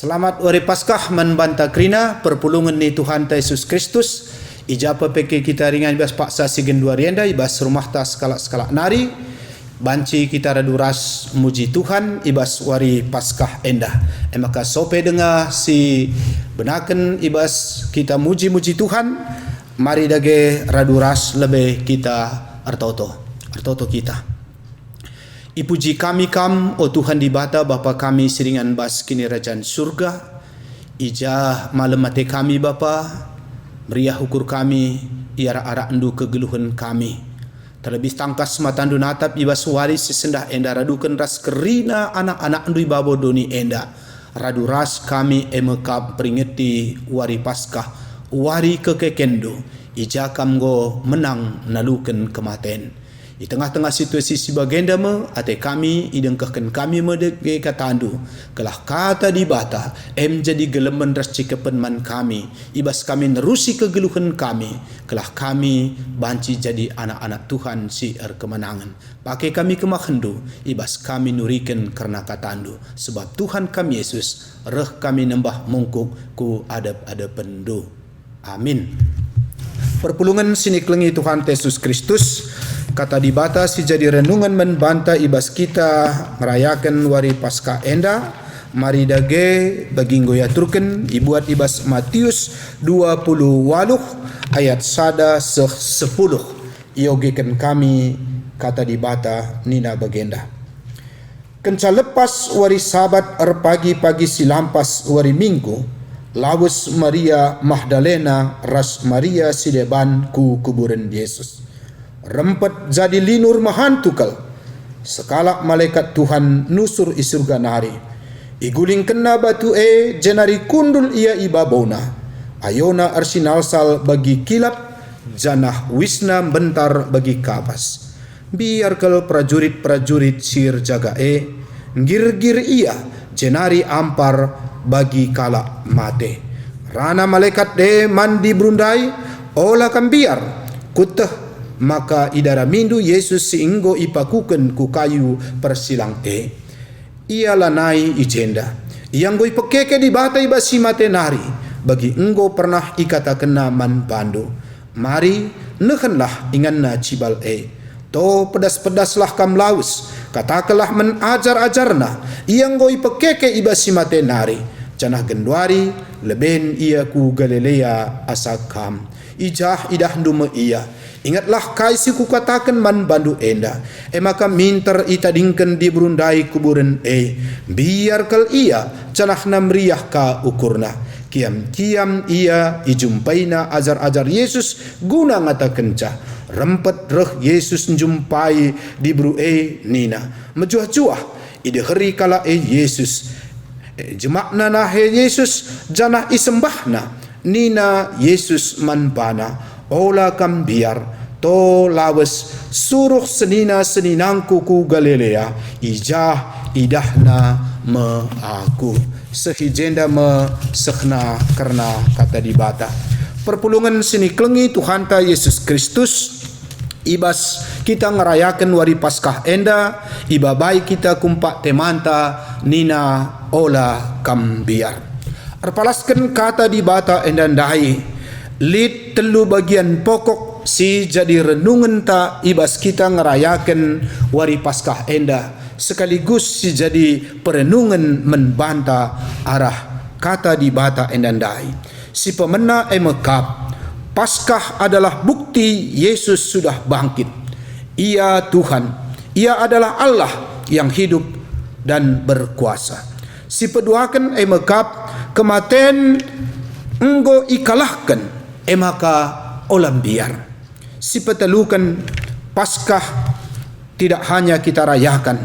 Selamat hari Paskah membanta krina perpulungan ni Tuhan Yesus Kristus. Ija PPK kita ringan ibas paksa sigen dua rienda ibas rumah tas skalak-skalak nari. Banci kita raduras muji Tuhan ibas wari Paskah endah. Maka sope dengar si benaken ibas kita muji-muji Tuhan. Mari dage raduras lebih kita artoto kita. Ipuji kami kam, o Tuhan di bata Bapa kami siringan bas kini kerajaan surga. Ijah malam mati kami Bapa, meriah ukur kami, iara arak endu kegeluhan kami. Terlebih tangkas matandu natap ibas waris sesendah enda radukan ras kerina anak-anak endu ibabo doni enda. Radu ras kami emekap peringeti wari Paskah, wari kekekendo. Ijah kamgo menang nalukan kematen. Di tengah-tengah situasi si bagenda me ate kami idengkahkan kami medeke katandu kelah kata di bata jadi gelemen ras cikepen man kami ibas kami nerusi kegeluhan kami kelah kami banci jadi anak-anak Tuhan si kemenangan pakai kami kemahendu ibas kami nuriken karena katandu sebab Tuhan kami Yesus reh kami nembah mungkuk ku adab-adab pendu. Amin. Perpulungan sini kelengi Tuhan Yesus Kristus kata di bata si jadi renungan membanta ibas kita merayakan wari Paskah enda. Mari dage baginggo ya turken ibuat ibas Matius 20 waluh ayat sada 10 iogekan kami kata di bata nina bagenda. Kenca lepas wari sabat pagi-pagi silampas wari minggu lawes Maria Magdalena ras Maria sideban ku kuburan Yesus. Rempet jadi linur mahantukal. Sekalak malaikat Tuhan nusur isurga nari. Iguling kena batu jenari kundul ia ibabona. Ayona arsinalsal bagi kilap. Janah wisna bentar bagi kapas. Biar kal prajurit-prajurit sir jaga ngir-gir ia jenari ampar bagi kalak mate. Rana malaikat mandi brundai olah kambiar kuteh maka idara mindu Yesus singgo ipakuken ku kayu persilang ia lanai ijenda yang goi pekeke di bata ibasi mate nari bagi enggo pernah ikata kena man bandu mari nehenlah inganna cibal to pedas-pedaslah kam laus katakanlah menajar-ajarna yang goi pekeke ibasi mate nari janah gendwari leben ia ku Galilea asakam ijah idah ndume ia. Ingatlah kaisi ku katakan man bandu enda. Maka minter itadingkan di berundai kuburan biar kal ia canah namriyah ka ukurna. Kiam-kiam ia ijumpaina ajar-ajar Yesus guna ngata kenca. Rempet reh Yesus njumpai di bru nina. Mejuah-juah ide hari kala Yesus. Jemakna nah Yesus janah isembahna. Nina Yesus manbana. Ola kam biar to lawes suruh seninangku ku Galilea ijah idahna me aku sehijenda me sekhna karena kata di bata. Perpulungan sini kelengi Tuhan ta Yesus Kristus ibas kita ngerayakan wari Paskah enda iba baik kita kumpak temanta nina ola kam biar arpalaskan kata di bata enda ndai lid telu bagian pokok si jadi renungan ta ibas kita ngerayakan wari Paskah enda sekaligus si jadi perenungan membanta arah kata di bata endandai si pemena emekap Paskah adalah bukti Yesus sudah bangkit. Ia Tuhan, ia adalah Allah yang hidup dan berkuasa. Si peduakan emekap kematian enggo ikalahkan maka olam biar. Si petelukan Paskah tidak hanya kita rayakan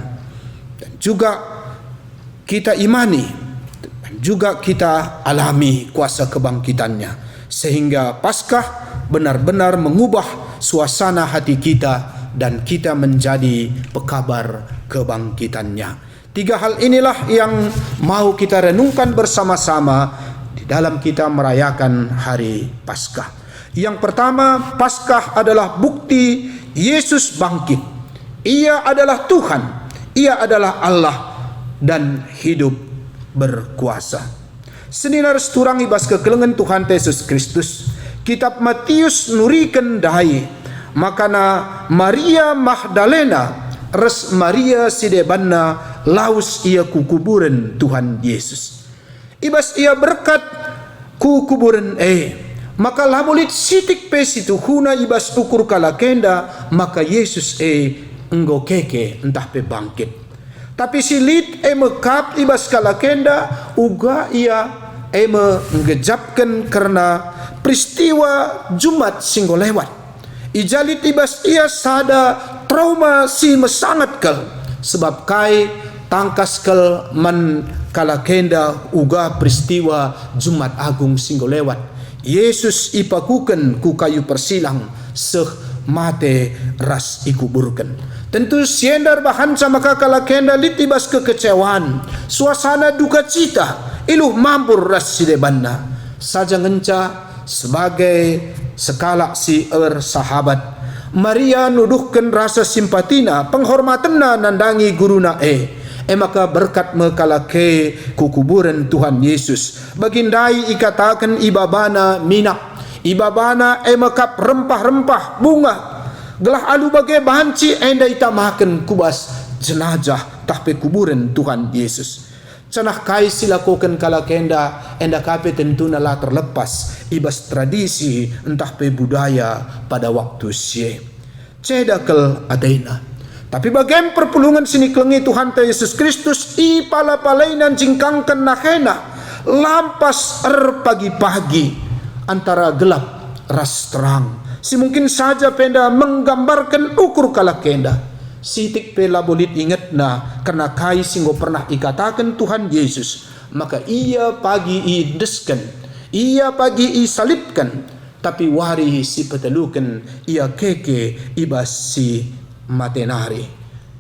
dan juga kita imani dan juga kita alami kuasa kebangkitannya sehingga Paskah benar-benar mengubah suasana hati kita dan kita menjadi pekabar kebangkitannya. Tiga hal inilah yang mau kita renungkan bersama-sama dalam kita merayakan hari Paskah. Yang pertama, Paskah adalah bukti Yesus bangkit. Ia adalah Tuhan, ia adalah Allah dan hidup berkuasa. Seninar seturang ibas kekelengan Tuhan Yesus Kristus. Kitab Matius nurikan dahai makana Maria Magdalena res Maria sidebanna laus ia ku kuburan Tuhan Yesus. Ibas ia berkat ku kuburan maka lamulit sitik pe situ huna ibas ukur kalakenda maka Yesus enggo keke entah pe bangkit. Tapi silit mekap ibas kalakenda uga ia menggejapkan karena peristiwa Jumat singgo lewat. Ijalit ibas ia sada trauma si mesangat kel sebab kai tangkas kel man kalakenda uga peristiwa Jumat Agung singgo lewat. Yesus ipakuken ku kayu persilang seh mate ras ikuburkan. Tentu siendar bahan sama kalakenda litibas kekecewaan, suasana duka cita, iluh mampur ras sidebanna. Saja ngenca sebagai sekala si sahabat. Maria nuduhkan rasa simpatina, penghormatanna nandangi guruna maka berkat mekalake kukuburan Tuhan Yesus. Bagindai ikatakan ibabana minak, ibabana makap rempah-rempah bunga. Gelah alu bagai banci enda itamakan kubas jenazah tahpe kuburan Tuhan Yesus. Canah kai silakukan kalakenda enda kape tentu nala terlepas ibas tradisi entah pe budaya pada waktu sie. Cedakel adaina. Tapi bagian perpulungan sini kelengi Tuhan Yesus Kristus i pala-palainan jingkangkan nahena lampas pagi-pagi antara gelap ras terang. Si mungkin saja penda menggambarkan ukur kalakenda. Sitik pela bolit ingat karena kai singgo pernah ikatakan Tuhan Yesus, maka ia pagi ideskan, ia pagi isalibkan, tapi wari si petelukan ia keke ibas si matenari.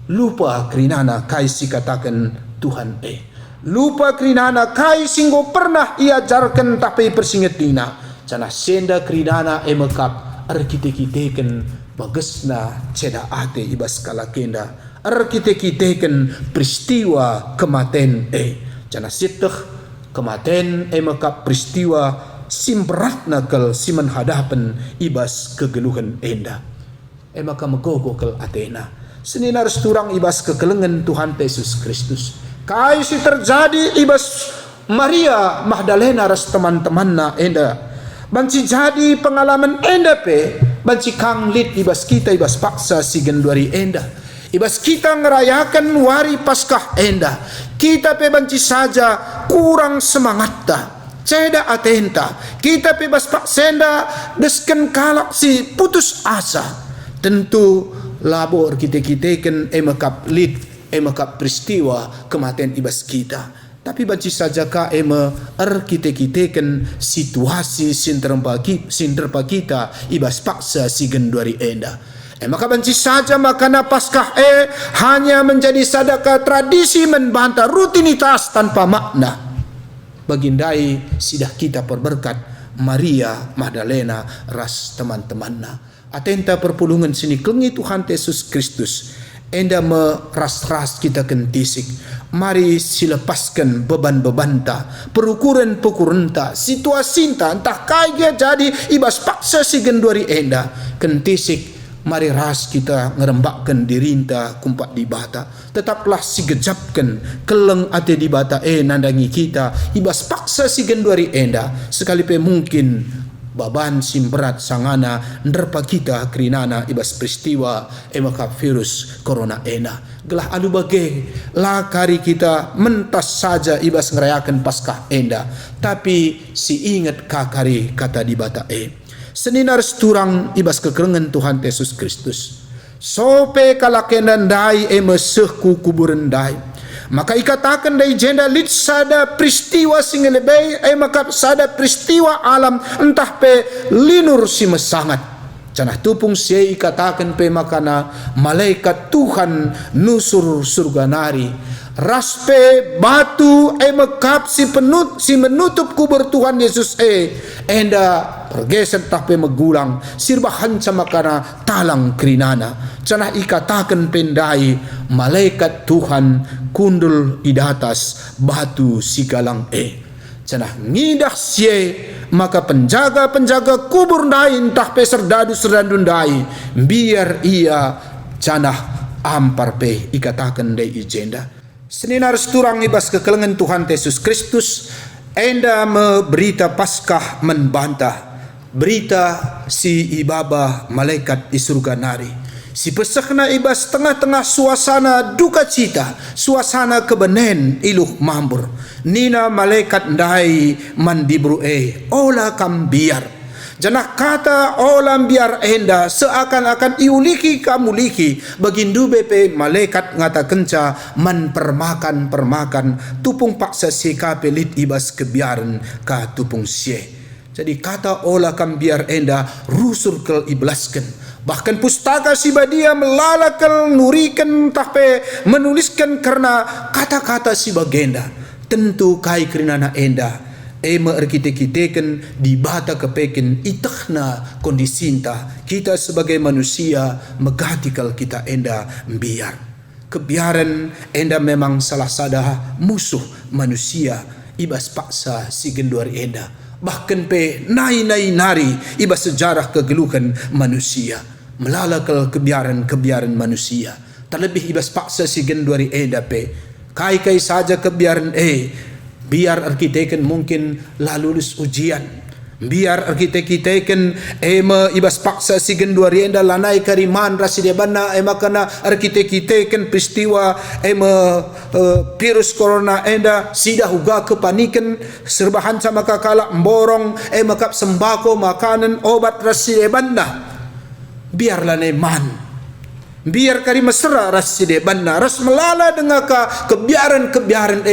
Lupa kerinana kai si katakan Tuhan lupa kerinana kai singgo pernah ia ajarkan tapi persingetina. Cana senda kerinana mekap arkite-kiteken bagesna ceda ate ibas kalakenda arkite-kiteken peristiwa kematen cana siteh kematen maka peristiwa simberatna kel siman hadapan ibas kegeluhan enda maka megogo kel atena seninar seturang ibas kekelengan Tuhan Yesus Kristus kai si terjadi ibas Maria Magdalena ras teman-temanna enda banci jadi pengalaman enda pe banci kang lit ibas kita ibas paksa si genduari enda ibas kita ngerayakan wari Paskah enda kita pe banci saja kurang semangat ta ceda atenta kita pe bas paksenda desken kalak si putus asa tentu labor kita-kitaken emakap lit emakap peristiwa kematian ibas kita. Tapi banci saja ka kita-kitaken situasi sinterpa kita ibas paksa si genduari enda. Maka banci saja makana Paskah hanya menjadi sadaka tradisi membantah rutinitas tanpa makna. Bagindai sidah kita perberkat Maria Magdalena ras teman-temanna. Atenta perpulungan sini kelengi Tuhan Yesus Kristus. Enda meras-ras kita kentisik. Mari silepaskan beban-bebanta, perukuran-pekurenta, situasi entah kaya jadi ibas paksa si genduari enda. Kentisik, mari ras kita ngerembakkan dirinta kumpat di bata. Tetaplah si gejapkan keleng ate di bata nandangi kita ibas paksa si genduari enda. Sekalipe mungkin baban simberat sangana nderpa kita kerinana ibas peristiwa maka virus corona ena gelah alu bagai lakari kita mentas saja ibas ngerayakan Paskah enda tapi si ingat kakari kata di bata seninar seturang ibas kekerengan Tuhan Yesus Kristus sope kalakenan dai mesehku kuburan dai maka ikatakan dari jenda lit sada peristiwa singelebei maka sada peristiwa alam entah pe linur si mesangat canah tupung si ikatakan pe makana malaikat Tuhan nusur surga nari raspe batu mekap si menutup kubur Tuhan Yesus enda pergeser tahpe megulang sirbahan sama kana talang kerinana canah ikatakan pendai malaikat Tuhan kundul idatas batu si galang cenah ngidah sie maka penjaga-penjaga kubur ndai entah pe serdadu ndai biar ia canah ampar pe ikatakan dai ijenda. Seninar turang ibas kekelengan Tuhan Yesus Kristus enda berita Paskah membantah berita si ibaba malaikat di surga nari. Si pesakna ibas tengah-tengah suasana duka cita, suasana kebenen iluh mambur. Nina malaikat ndai mandibru ola kambiar. Janah kata olam biar enda seakan-akan iuliki kamuliki bagindu BP malaikat ngata kenca man permakan tupung paksa seka pelit ibas kebiaran ka tupung sie. Jadi kata olah kambiar enda rusur kel iblaskan. Bahkan pustaka si badia melalakal nurikan tahpe menuliskan karena kata-kata si bagenda. Tentu kai kerinana enda ema arkitek-kiteken di bata kepeken itakna kondisinta kita sebagai manusia megatikal kita enda biar. Kebiaran enda memang salah sada musuh manusia ibas paksa si genduari enda. Bahkan pe nari ibas sejarah kegeluhan manusia melalakal kebiaran manusia. Terlebih ibas paksa si genduari enda pe kai saja kebiaran biar arkiteken mungkin lalulus ujian. Biar arkiteken ibas paksa si genduari enda lanai kariman rasidebana makana arkiteken peristiwa virus corona enda sidah uga kepanikan serbahan sama kakala mborong makap sembako makanan obat rasidebana biar lanai man biar kari mesra rasidebana ras melala dengan kebiaran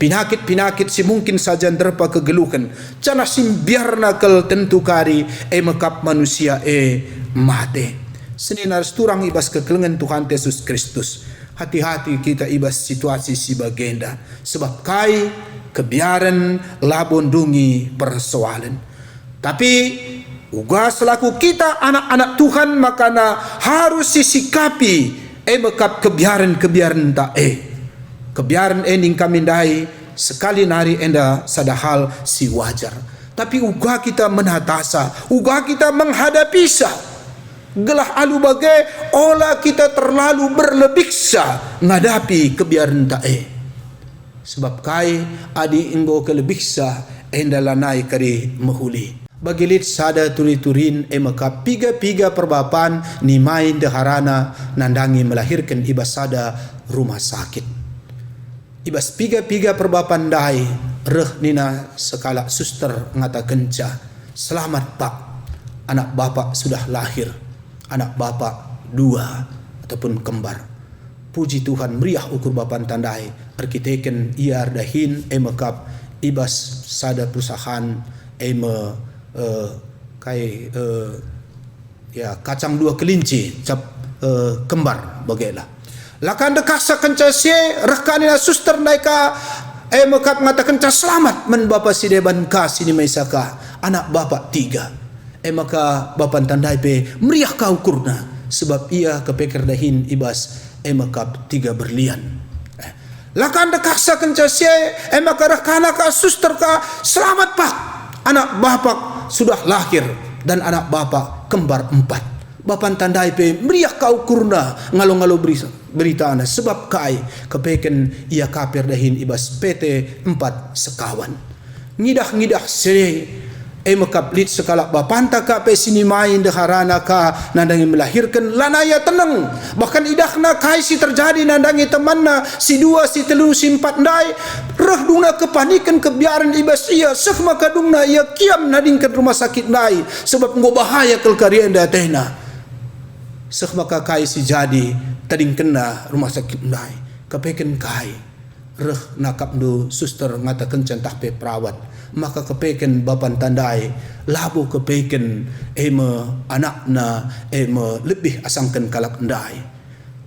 Pinakit si mungkin saja derpa kegeluhan. Cana sim biarna kel tentu kari mekap manusia mate. Seninar turang ibas kekelengan Tuhan Yesus Kristus. Hati-hati kita ibas situasi si bagenda. Sebab kai kebiaran labondungi persoalan. Tapi uga selaku kita anak-anak Tuhan makana harus sisikapi mekap kebiaran tak kebiaran ending kami dai sekali nari enda sadahal si wajar. Tapi uga kita menatasa, uga kita menghadapi gelah alu bagai olah kita terlalu berlebihsa ngadapi kebiaran tae. Sebab kai adi inggo kelebihsa enda lanai kari mahuli. Bagilit sada turi-turin maka piga perbapan ni main deharana nandangi melahirkan ibas sada rumah sakit. Ibas piga perbapan dai reh nina sekala suster ngata kenca selamat pak anak bapak sudah lahir anak bapak 2 ataupun kembar. Puji Tuhan meriah ukur bapan tandai arkiteken iar dahin mekap ibas sada perusahaan kacang 2 kelinci cap kembar bagailah. Lakan dekasa kenca sie rekanina suster naika mekap ngatakan kenca selamat men bapa si deban ka sini maisaka anak bapa 3 maka bapan tandai pe meriah kau kurna sebab ia kepekar dahin ibas mekap 3 berlian. Lakan dekasa kenca sie maka rekana ka suster ka selamat pak anak bapa sudah lahir dan anak bapa kembar 4. Bapan tandai pe meriah kau kurna ngalo-ngalo berita ana sebab kai kepeken ia kapir dahin ibas PT 4 sekawan ngidah sere mekap lit sekala bapanta ka pe sini main deharana ka nandangi melahirkan lanaya tenang bahkan idahna kai si terjadi nandangi temanna si 2 si 3 si 4 ndai reh dungna kepanikan kebiaran ibas ia sek maka dungna ia kiam nading ke rumah sakit ndai sebab ngo bahaya kel karienda tehna sek maka kai si jadi tading kena rumah sakit ndai kepeken kai reh nakap do suster ngata kencan tahpe perawat maka kepeken bapan tandai labu kepeken anakna lebih asangkan kalak ndai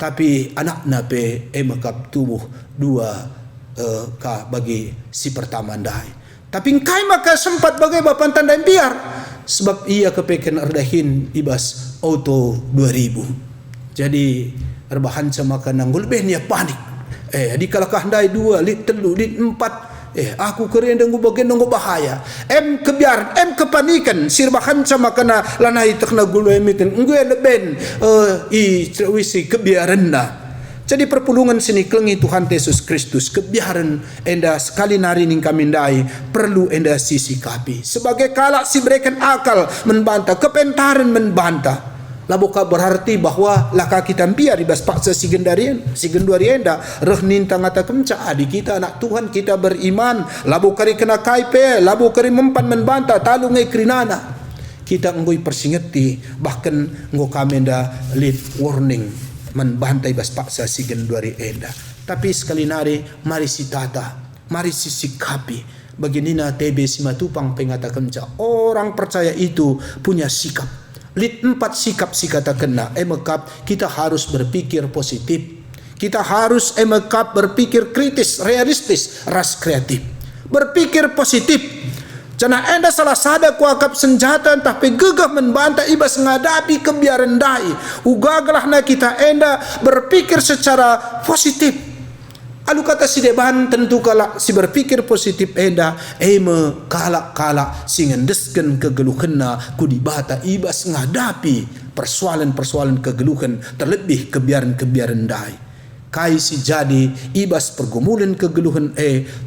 tapi anakna pe kap tubuh 2 ka bagi si pertama ndai tapi kai maka sempat bagai bapan tandai biar sebab ia kepeken erdahin ibas auto 2000 jadi erbahan sama kanang lebih nia panik di kalakah ndai 2 lit 3 lit 4 Aku keren dengan bagian dengan bahaya. Kebiar, kepanikan. Sirbahan sama kena lanai tak nak gulu emitin. Gue leben wisi kebiaran na. Jadi perpulungan sini kelengi Tuhan Yesus Kristus kebiaran enda sekali nari ning kami ndai perlu enda sisikapi. Sebagai kalak si berikan akal membantah, kepentaran membantah. Labuka berarti bahwa laka kita biar ibas paksa si gendari enda reh nintang ata kemca adik kita anak Tuhan kita beriman labu kari kena kaipe labu kari mempan membantah talu ngai krinana kita ngoi persingeti bahkan ngo kamenda lead warning membantah ibas paksa si gendari enda. Tapi sekali nari mari si tata mari si sikapi baginina tebe si matupang pengata kemca orang percaya itu punya sikap. Lid 4 sikap si kata kena emekap kita harus berpikir positif, kita harus emekap berpikir kritis, realistis, ras kreatif, berpikir positif. Cana enda salah sada kuakap senjata tapi gegah membantah ibas ngadapi kebiaran dai ugagalah na kita enda berpikir secara positif. Alu kata si deban tentu kalak si berpikir positif enda me kalak si ngendesken kegeluhanna ku dibata ibas ngadapi persoalan-persoalan kegeluhan terlebih kebiaran-kebiaran dai. Kai si jadi ibas pergumulan kegeluhan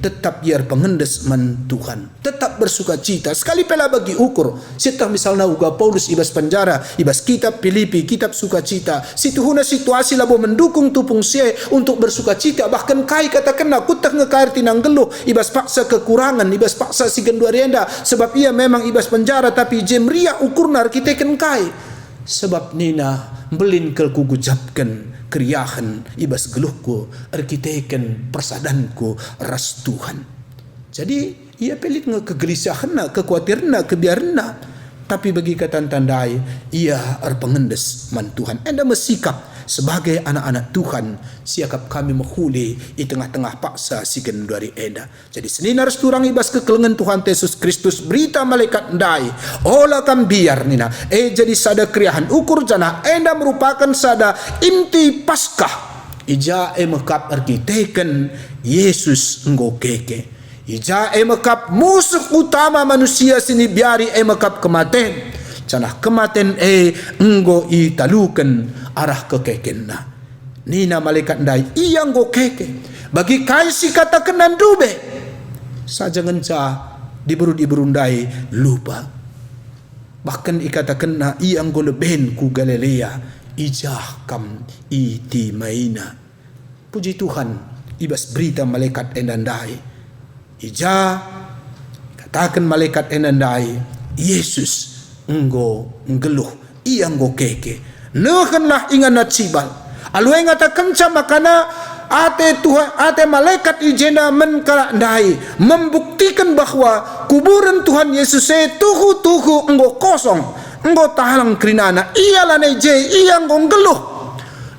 tetap biar pengendes man Tuhan, tetap bersuka cita sekali pela bagi ukur. Sitah misalnya uga Paulus ibas penjara, ibas kitab Filipi, kitab sukacita. Situhuna situasi labo mendukung tupung sie untuk bersuka cita. Bahkan kai katakan aku tak ngekair tinang geluh, ibas paksa kekurangan, ibas paksa si genduarienda sebab ia memang ibas penjara tapi jemria ukurna arkiteken kai. Sebab nina belin kel kugujapkan keriahan ibas geluhku arkiteken persadanku ras Tuhan. Jadi ia pelit nge kegelisahan kekhawatiran kebiaran tapi bagi katan tandai ia pengendes man Tuhan. Anda mesikap sebagai anak-anak Tuhan siakap kami menghuli di tengah-tengah paksa si gendari enda. Jadi seninar turang ibas kekelengan Tuhan Yesus Kristus berita malaikat ndai olah kam biar nina jadi sada kriahan ukur jana enda merupakan sada inti paskah ija mekap arkiteken Yesus ngokeke ija mekap musuh utama manusia sini biari mekap kematian. Canah kematen enggo italukan arah kekekenna. Nina malaikat ndai iya nggo keke. Bagi kaisi kata kenan dube. Saja ngenca diberu ndai lupa. Bahkan ikata kena iya nggo leben ku Galilea ijah kam iti maina. Puji Tuhan ibas berita malaikat endandai. Ijah katakan malaikat endandai Yesus enggo ngeluh iya nggo keke nehenlah ingan nacibal alu ngata kenca makana ate malaikat ijena menkala ndai membuktikan bahwa kuburan Tuhan Yesus tuhu enggo kosong enggo tahalang krinana iya lane je iya nggo ngeluh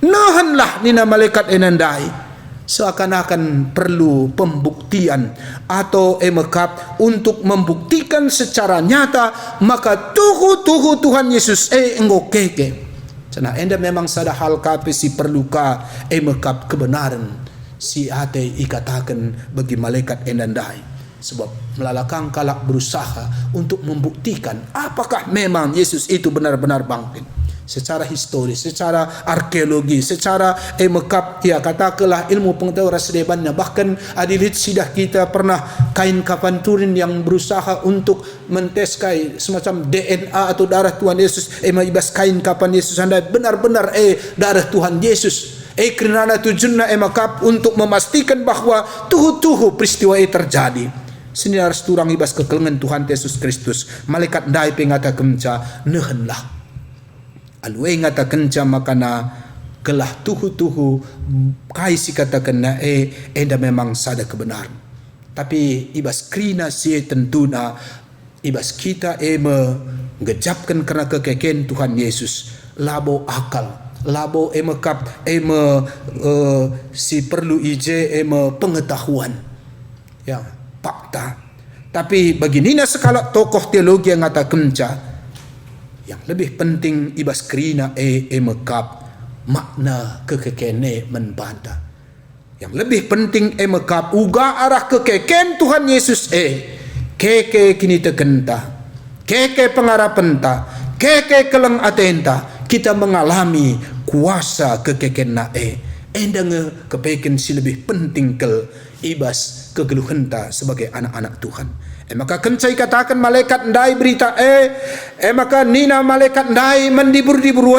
nehenlah nina malaikat enandai seakan-akan perlu pembuktian atau emekap untuk membuktikan secara nyata maka tuhu Tuhan Yesus enggo keke. Cana enda memang sada hal kape si perluka emekap kebenaran si ate ikatakan bagi malaikat enandai sebab melalakang kalak berusaha untuk membuktikan apakah memang Yesus itu benar-benar bangkit. Secara historis, secara arkeologi, secara mekap ya katakanlah ilmu pengetahuan rasedebannya bahkan adilit sidah kita pernah kain kapan turin yang berusaha untuk menteskai semacam DNA atau darah Tuhan Yesus ibas kain kapan Yesus anda benar-benar darah Tuhan Yesus kerana tujuannya mekap untuk memastikan bahwa tuhu peristiwa terjadi. Senior turang ibas kekelengan Tuhan Yesus Kristus malaikat dai pengata kemca nehenlah alwe ngata kenca makana kelah tuhu kaisi katakan enda memang sada kebenaran tapi ibas krina si tentuna ibas kita ngejapkan kerana kekeken Tuhan Yesus labo akal labo emekap si perlu ije pengetahuan ya fakta tapi bagi nina sekala tokoh teologi yang ngata kenca yang lebih penting ibas kerina mekap makna kekekene membantah. Yang lebih penting mekap uga arah kekeken Tuhan Yesus keke kini tegenta, keke pengarapenta, keke keleng atenta kita mengalami kuasa kekeken na endang kepeken si lebih penting kel ibas kegeluhenta sebagai anak-anak Tuhan. Maka kencai katakan malaikat ndai berita maka nina malaikat ndai mendibur-dibur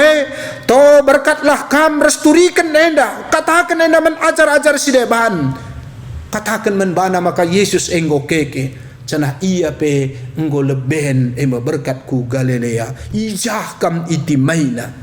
to berkatlah kam resturikan enda, katakan enda menajar-ajar si deban, katakan menbana maka Yesus enggo keke cenah ia pe enggo leben berkat ku Galilea ijah kam itimaina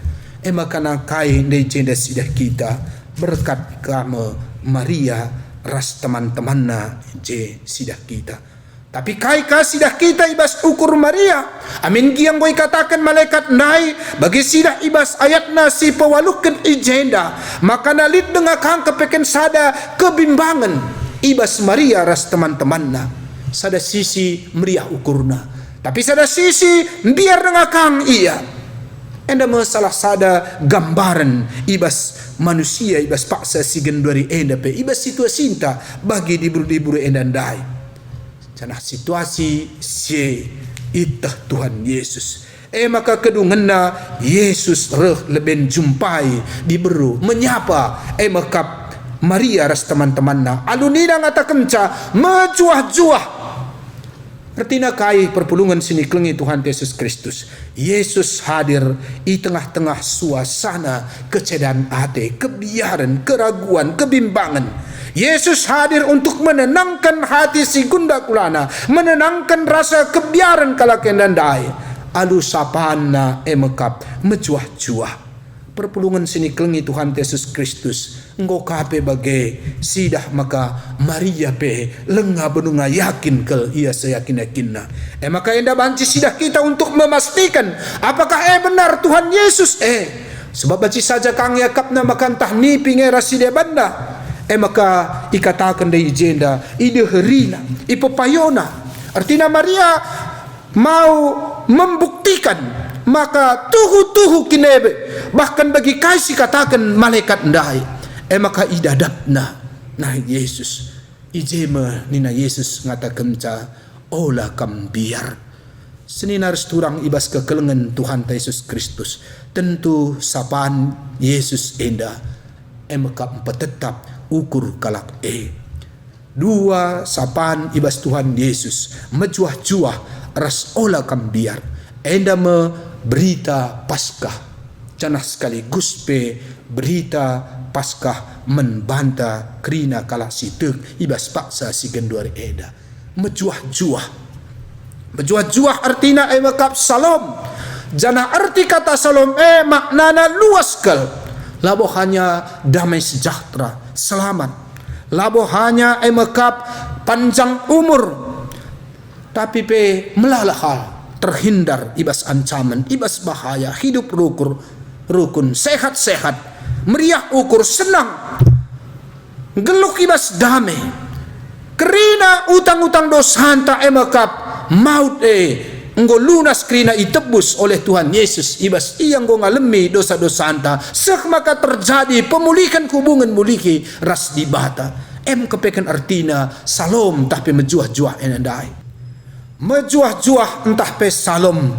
maka nakai ndai cenda sidah kita berkat kama Maria ras teman-temanna je sidah kita. Tapi kai kasidah kita ibas ukur Maria. Amin giang goi katakan malaikat nai bagi sidah ibas ayatna si pewalukan ijenda. Maka nalit dengar kang kepeken sada kebimbangan ibas Maria ras teman-temanna. Sada sisi meriah ukurna. Tapi sada sisi biar dengar kang iya. Enda masalah sada gambaran ibas manusia ibas paksa si gendori enda pe ibas situasi cinta bagi diburu-diburu enda ndai. Canah situasi si itah Tuhan Yesus. Maka kedungenna Yesus reh leben jumpai diberu menyapa makap Maria ras teman-temanna alunina ngata kenca mejuah-juah. Artinya kai perpulungan sini kelengi Tuhan Yesus Kristus. Yesus hadir di tengah-tengah suasana kecedan hati, kebiaran, keraguan, kebimbangan. Yesus hadir untuk menenangkan hati si gunda kulana, menenangkan rasa kebiaran kalaken dan dai. Alu sapana emekap mejuah-juah. Perpulungan sini kelengi Tuhan Yesus Kristus. Engkau kape bagai sidah maka Maria pe lengah benunga yakin kel ia seyakin-yakinna. Maka enda banci sidah kita untuk memastikan apakah benar Tuhan Yesus sebab banci saja kang yakapna makan tahni pingera sida banda. Maka ikatakan dari jenda ide herina ipopayona. Artinya Maria mau membuktikan maka tuhu kinebe bahkan bagi kaisi katakan malaikat ndai maka idadapna nah Yesus ijema nina Yesus ngatakan ca ola kam biar seninar turang ibas kekelengan Tuhan Yesus Kristus tentu sapaan Yesus enda maka tetap ukur kalak dua sapaan ibas Tuhan Yesus mejuah-juah ras ola kam biar enda me berita Paskah canah sekaligus pe berita Paskah membanta krina kala sitek ibas paksa si genduari eda mejuah-juah artina makap salom jana arti kata salom maknana luas kal labo hanya damai sejahtera selamat labo hanya makap panjang umur tapi pe melalahal terhindar ibas ancaman, ibas bahaya, hidup rukun, sehat-sehat, meriah ukur, senang, geluk ibas damai. Kerina utang-utang dosa hanta emakap maut enggo lunas kerina itebus oleh Tuhan Yesus ibas iyang go ngalemi dosa-dosa hanta sek maka terjadi pemulihan hubungan muliki ras dibata. Kepekan artina salom tapi mejuah-juah enandai. Mejuah-juah entah pe salom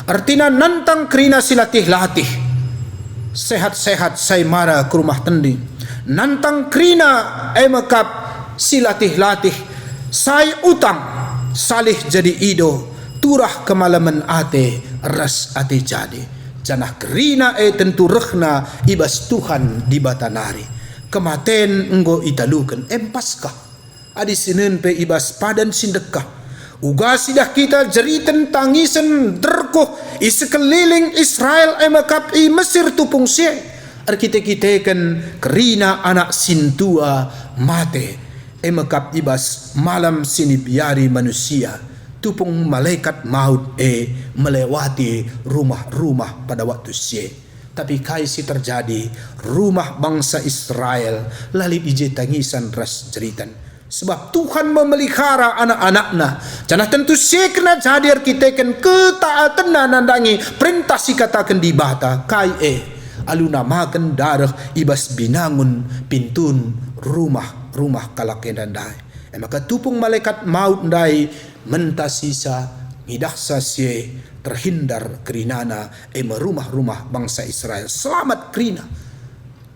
artinya nantang kerina silatih-latih sehat-sehat saya mara ke rumah tendi nantang kerina makap silatih-latih saya utang salih jadi ido turah kemalaman ate ras ate jadi janah kerina tentu rehna ibas Tuhan di batanari kematen enggo italukan Paskah adi sinen pe ibas padan sindekah uga sidah kita jeritan tangisan derkoh sekeliling Israel makap Mesir tupung sie arkite-kite kan kerina anak sintua mate makap ibas malam sini biari manusia tupung malaikat maut melewati rumah-rumah pada waktu sie tapi kaisi terjadi rumah bangsa Israel lali ije tangisan ras jeritan sebab Tuhan memelihara anak-anaknya. Jangan tentu sekena jadi kita kan ketaatan nandangi perintah si katakan di bata kai alu namakan darah ibas binangun pintun rumah kalak endandai. Maka tupung malaikat maut ndai mentasisa ngidaksa sie terhindar kerinana rumah bangsa Israel selamat kerina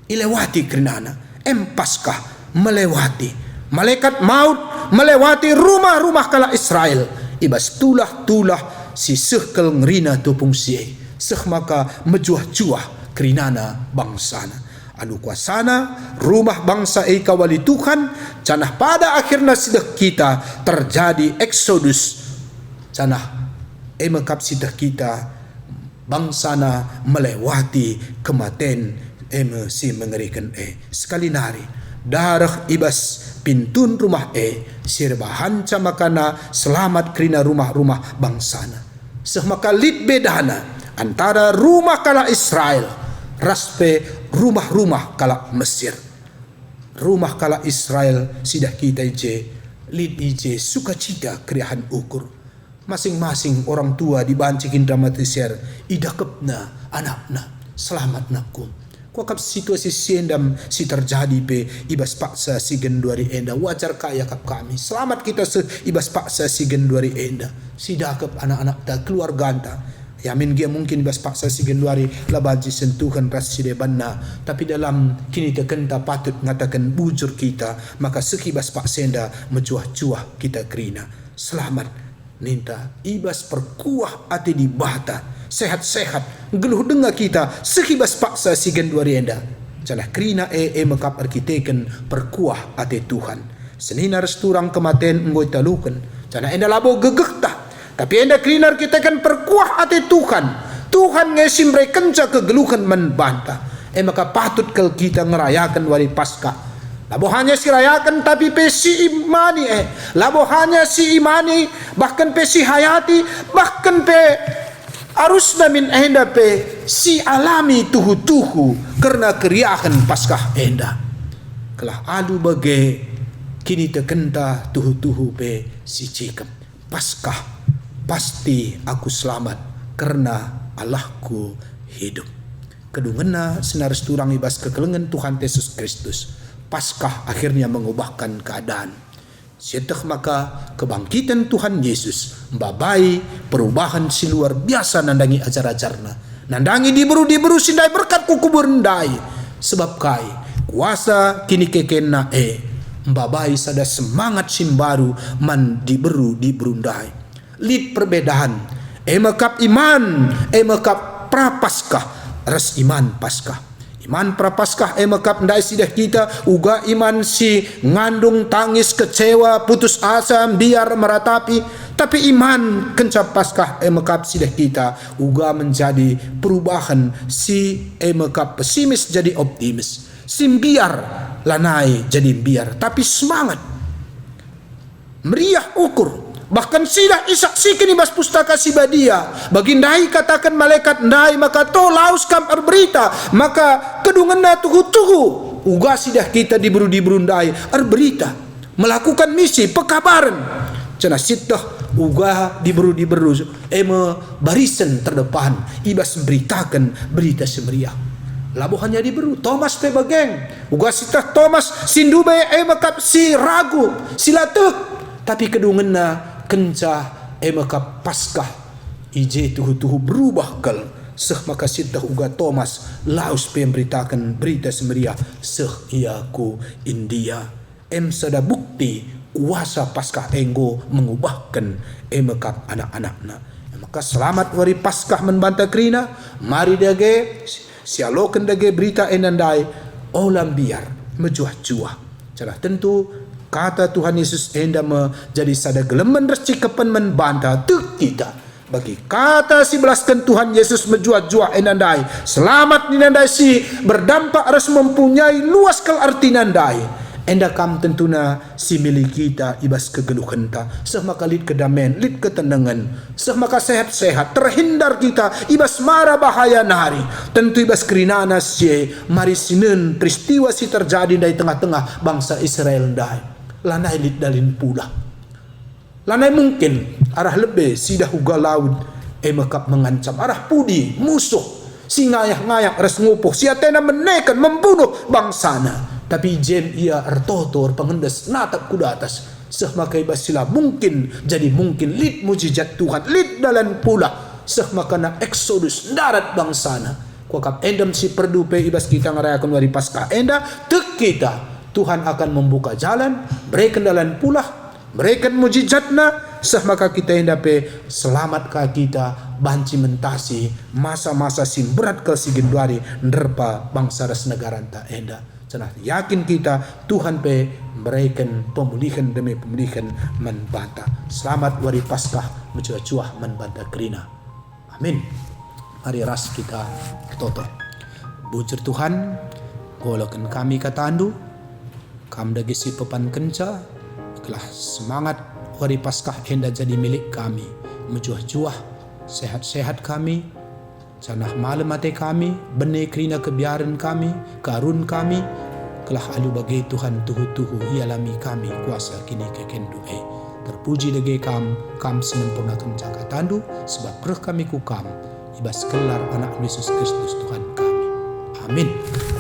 ilewati kerinana Paskah melewati malaikat maut melewati rumah kala Israel ibas tulah si sehkel ngerina tupung sie seh maka mejuah-juah kerinana bangsana anu kuasana rumah bangsa kawali Tuhan canah pada akhirnya sidah kita terjadi eksodus canah mekap sidah kita bangsana melewati kematian si mengerikan sekali nari darah ibas pintun rumah sirbahan camakana selamat kerina rumah bangsana semaka lit bedana antara rumah kala Israel raspe rumah kala Mesir rumah kala Israel sidah kita lid sukacita kriahan ukur masing-masing orang tua dibancikin dramatisir idakepna anakna selamat nakum kuakap situasi siendam si terjadi pe ibas paksa si genduari enda wajar kaya kap kami selamat kita ibas paksa si genduari enda si dakep anak-anak ta keluarga anta yamin dia mungkin ibas paksa si genduari labanci sentuhan raside banna tapi dalam kini tekenta patut ngatakan bujur kita maka sekibas paksenda mencuah-cuah kita kerina selamat ninta ibas perkuah ati di bata sehat-sehat geluh dengar kita sekibas paksa si genduari enda canah kerina mekap arkiteken perkuah ati Tuhan senina resturang kematian enggoi talukan canah enda labo gegek tapi enda krinar kita kan perkuah ati Tuhan ngesim kenca kegeluhan membantah maka patut kel kita ngerayakan wari Paskah labo hanya si rayakan tapi pesi imani labo hanya si imani bahkan pesi hayati bahkan pe arus namin enda pe si alami tuhu karena keriakan Paskah enda kelah alu bage kini tekenta tuhu pe si cikep Paskah pasti aku selamat karena Allahku hidup. Kedungena senar turang ibas kekelengan Tuhan Yesus Kristus. Paskah akhirnya mengubahkan keadaan. Setelah maka kebangkitan Tuhan Yesus membabai perubahan si luar biasa nandangi ajar-ajarna. Nandangi diberu sindai berkat kukubur ndai. Sebab kai kuasa kini kekena membabai sada semangat simbaru man diberu ndai. Lid perbedaan mekap iman mekap prapaskah res iman Paskah iman prapaskah mekap ndai sidah kita uga iman si ngandung tangis kecewa putus asa biar meratapi tapi iman kencap Paskah mekap sidah kita uga menjadi perubahan si mekap pesimis jadi optimis simbiar lanai jadi biar tapi semangat meriah ukur bahkan silah isak sikin ibas pustaka sibadia bagindai katakan malaikat ndai maka to laus kam berita maka kedungan tuhu uga sidah kita diburu ndai berita melakukan misi pekabaran cenah sitah uga diburu barisan terdepan ibas memberitakan berita semeriah labo hanya diburu Thomas pe bageng uga sitah Thomas sindube makap si ragu silatuk tapi kedungan kenca maka Paskah tuhu berubah kal seh maka sitah uga Thomas laus pemberitakan berita semeriah seh iaku India sada bukti kuasa Paskah enggo mengubahkan maka anak-anakna maka selamat wari Paskah membantah kerina mari dage sialokan dage berita enandai olam biar mejuah-juah celah tentu kata Tuhan Yesus enda menjadi sada gelemen resci kepen membantah tuk kita bagi kata si belaskan Tuhan Yesus menjuah-juah enandai selamat ninandai si berdampak res mempunyai luas kel arti nandai enda kam tentuna si milik kita ibas kegeluhan ta seh maka lid kedamaian lid ketenangan seh maka sehat-sehat terhindar kita ibas mara bahaya nari tentu ibas kerinana si mari sinen peristiwa si terjadi dari tengah-tengah bangsa Israel ndai lanai lid dalin pula lanai mungkin arah lebih sidah uga laut mekap mengancam arah pudi musuh si ngayak-ngayak res ngupuh, si atena menekan membunuh bangsana. Tapi jem ia ertotor pengendes natap kuda atas. Seh makai basila mungkin jadi mungkin lid mujizat Tuhan lid dalan pula. Seh makana eksodus darat bangsana. Kuakap endam si perdupe ibas kita ngerayakan wari Paskah enda tek kita. Tuhan akan membuka jalan, berikan dalan pula, berikan mujizatna. Seh maka kita hendape selamat ka kita banci mentasi masa-masa sim berat ke si Genduari nerpa bangsa ras negara ta enda. Cenah yakin kita Tuhan pe berikan pemulihan demi pemulihan menbanta. Selamat wari Paskah mencuah-cuah menbanta Krina. Amin. Mari ras kita toto. Bujur Tuhan, golakan kami katandu, kam dagi si pepan kenca, kelah semangat wari Paskah enda jadi milik kami. Mencuah-cuah, sehat-sehat kami, canah malam mate kami, benih Krina kebiaran kami, karun kami, kelah alu bagai Tuhan tuhu-tuhu hialami kami kuasa kini kekendu terpuji dege kam semempurna kencaka tandu sebab berh kami kukam ibas kelar anak Yesus Kristus Tuhan kami. Amin.